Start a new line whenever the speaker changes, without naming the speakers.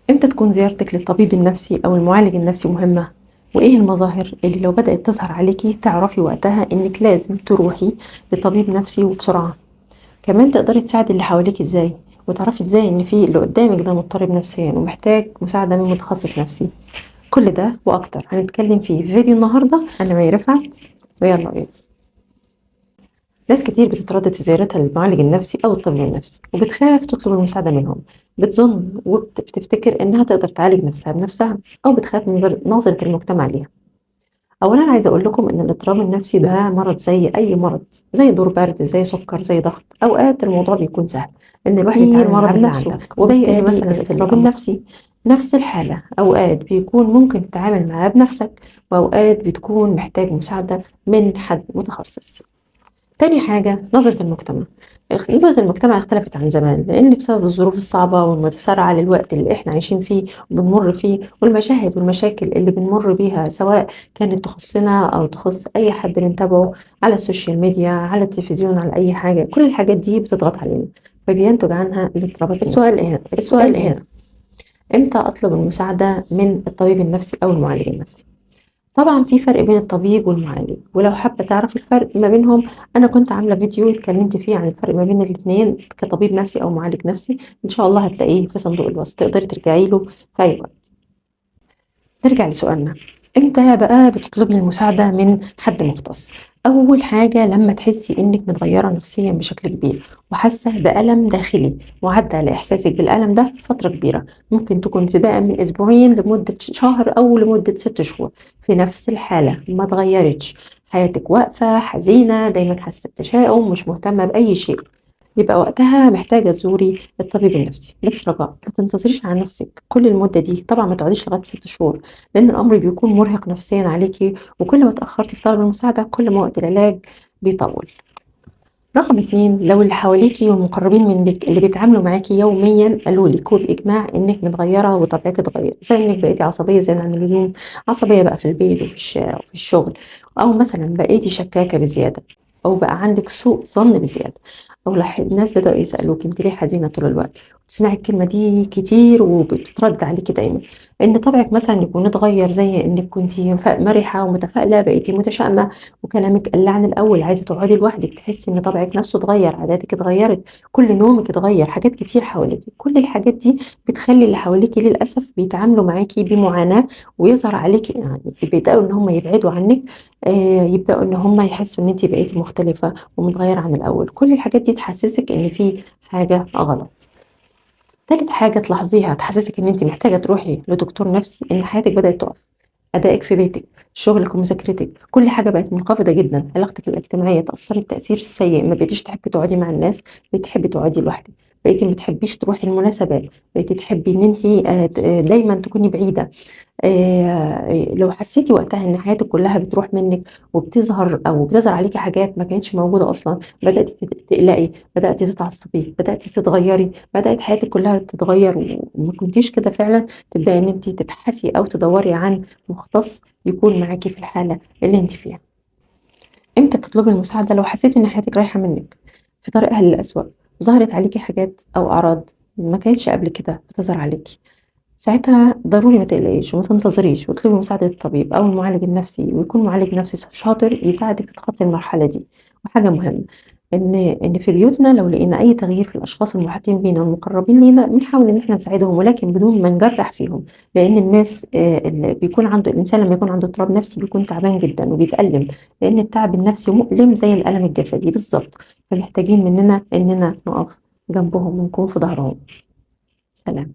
إمتى تكون زيارتك للطبيب النفسي أو المعالج النفسي مهمة؟ وإيه المظاهر اللي لو بدأت تظهر عليكي تعرفي وقتها إنك لازم تروحي لطبيب نفسي وبسرعة؟ كمان تقدري تساعدي اللي حواليك إزاي؟ وتعرفي إزاي إن في اللي قدامك ده مضطرب نفسيا ومحتاج مساعدة من متخصص نفسي؟ كل ده وأكتر هنتكلم فيه في فيديو النهاردة. أنا مي رفعت، ويلا بينا. ناس كتير بتتردد في زيارتها للمعالج النفسي أو الطبيب النفسي وبتخاف تطلب المساعدة منهم، بتظن وبتفتكر إنها تقدر تعالج نفسها بنفسها، أو بتخاف من نظرة المجتمع ليها. أولا عايزة أقول لكم إن الاضطراب النفسي ده مرض زي أي مرض، زي دور برد، زي سكر، زي ضغط. أوقات الموضوع بيكون سهل إن الواحد يتعامل مرض بنفسه، زي إن مثلا الاضطراب النفسي نفس الحالة أوقات بيكون ممكن تتعامل معاه بنفسك، وأوقات بتكون محتاج مساعدة من حد متخصص. تاني حاجة نظرة المجتمع. نظرة المجتمع اختلفت عن زمان، لأن بسبب الظروف الصعبة والمتسارعة للوقت اللي احنا عايشين فيه وبنمر فيه، والمشاهد والمشاكل اللي بنمر بيها سواء كانت تخصنا أو تخص أي حد بنتابعه على السوشيال ميديا، على التلفزيون، على أي حاجة، كل الحاجات دي بتضغط علينا فبينتج عنها الاضطرابات النفسية. السؤال هنا امتى أطلب المساعدة من الطبيب النفسي أو المعالج النفسي؟ طبعا في فرق بين الطبيب والمعالج، ولو حابة تعرف الفرق ما بينهم أنا كنت عاملة فيديو اتكلمت فيه عن الفرق ما بين الاتنين كطبيب نفسي أو معالج نفسي، إن شاء الله هتلاقيه في صندوق الوصف، تقدري ترجعي له في أي وقت. نرجع لسؤالنا، امتى بقى بتطلبي المساعدة من حد مختص؟ أول حاجة لما تحسي إنك متغيرة نفسيا بشكل كبير وحاسة بألم داخلي وعدى على إحساسك بالألم ده فترة كبيرة، ممكن تكون ابتداء من أسبوعين لمدة شهر أو لمدة 6 شهور، في نفس الحالة ما اتغيرتش، حياتك واقفة حزينة دايما حاسة بتشاؤم مش مهتمة بأي شيء، يبقى وقتها محتاجة تزوري الطبيب النفسي. بس رجاء ما تنتظريش على نفسك كل المدة دي، طبعا ما تقعديش لغاية 6 شهور، لأن الأمر بيكون مرهق نفسيا عليكي، وكل ما تأخرتي في طلب المساعدة كل ما وقت العلاج بيطول. رقم 2، لو اللي حواليكي والمقربين منك اللي بيتعاملوا معاكي يوميا قالوا لك وبإجماع إنك متغيرة وطبيعتك اتغير، زي إنك بقيتي عصبية زيادة عن اللزوم، عصبية بقى في البيت وفي الشارع وفي الشغل، أو مثلا بقيتي شكاكة بزيادة، أو بقى عندك سوء ظن بزيادة، أو الناس بدأوا يسألوك انت ليه حزينة طول الوقت، وتسمعي الكلمة دي كتير وبتترد عليكي دايما، إن طبعك مثلا يكون اتغير، زي إنك كنتي مرحة ومتفائلة بقيتي متشائمة، وكلامك قل عن الأول، عايزة تقعدي لوحدك، تحسي إن طبعك نفسه اتغير، عاداتك اتغيرت، كل نومك اتغير، حاجات كتير حواليكي، كل الحاجات دي بتخلي اللي حواليكي للأسف بيتعاملوا معاكي بمعاناة، ويظهر عليكي يعني بيبدأوا إن هم يبعدوا عنك، يبدأوا إن هم يحسوا إن أنت بقيتي مختلفة ومتغيرة عن الأول، كل الحاجات دي تحسسك إن في حاجة غلط. تالت حاجة تلاحظيها تحسسك إن أنت محتاجة تروحي لدكتور نفسي، إن حياتك بدأت تقف، أدائك في بيتك، شغلك ومذاكرتك، كل حاجة بقت منخفضة جدًا، علاقتك الاجتماعية تأثرت تأثير سيء، ما بقيتيش تحبي تقعدي مع الناس، بتحبي تقعدي لوحدك، بقيتِ ما بتحبيش تروحي المناسبات، بقيتِ تحبي إن أنتِ دايمًا تكوني بعيدة. لو حسيتِ وقتها إن حياتِك كلها بتروح منِك وبتظهر عليكِ حاجات ما كانتش موجودة أصلًا، بدأتِ تقلقي، بدأتِ تتعصبي، بدأتِ تتغيري، بدأت حياتِك كلها تتغير وما كنتيش كده فعلًا، تبدئي إن أنتِ تبحثي أو تدوّري عن مختص يكون معاكِ في الحالة اللي أنتِ فيها. إمتى تطلبي المساعدة؟ لو حسيتِ إن حياتِك رايحة منِك في طريقها للأسوأ، وظهرت عليكِ حاجات أو أعراض ما كانتش قبل كده بتظهر عليكِ. ساعتها ضروري ما تقلقيش وما تنتظريش، واطلبي مساعدة الطبيب أو المعالج النفسي، ويكون معالج نفسي شاطر يساعدك تتخطي المرحلة دي. وحاجة مهمة إن في بيوتنا لو لقينا أي تغيير في الأشخاص المحيطين بينا والمقربين لينا بنحاول إن احنا نساعدهم، ولكن بدون ما نجرح فيهم، لأن الناس اللي بيكون عنده الإنسان لما يكون عنده اضطراب نفسي بيكون تعبان جدا وبيتألم، لأن التعب النفسي مؤلم زي الألم الجسدي بالظبط، فمحتاجين مننا إننا نقف جنبهم ونكون في ظهرهم. سلام.